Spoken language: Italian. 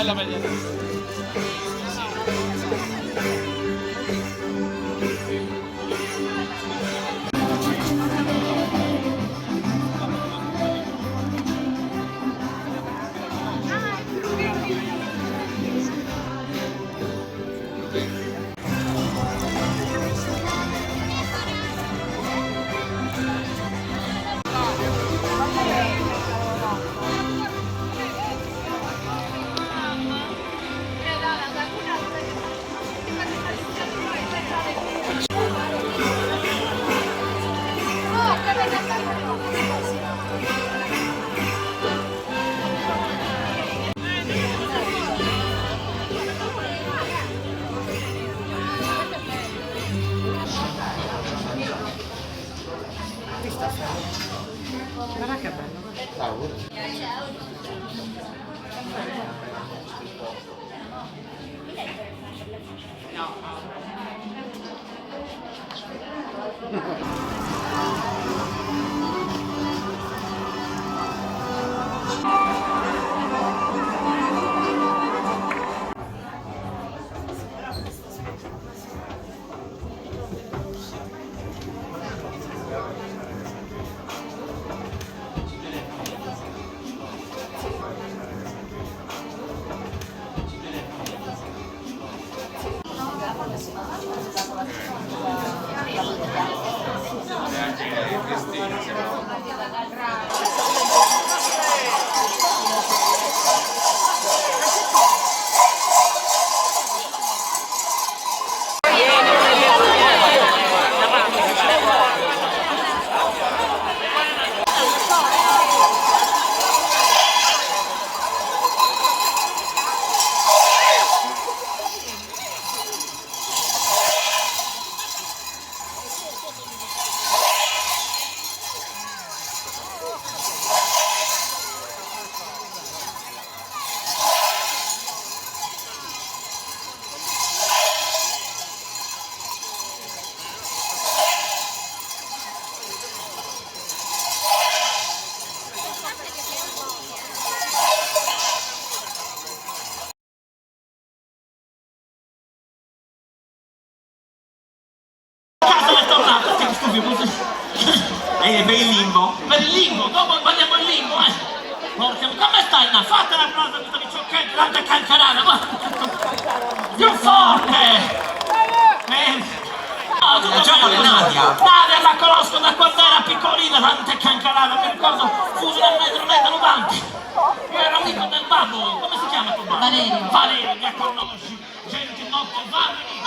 bella vedere. Guarda che bello. Per il limbo? Per il limbo, dopo andiamo in limbo, Porca, come stai? Fate la cosa questa picciocchetta, tanta cancarana, più forte! Ragione Nadia! Nadia la conosco da quando era piccolina, tante cancarana, mi ricordo, fuso nel metro 90. Io ero amico del babbo, come si chiama tuo babbo? Valerio. Valerio, mi conosci, gente notte, Valerio.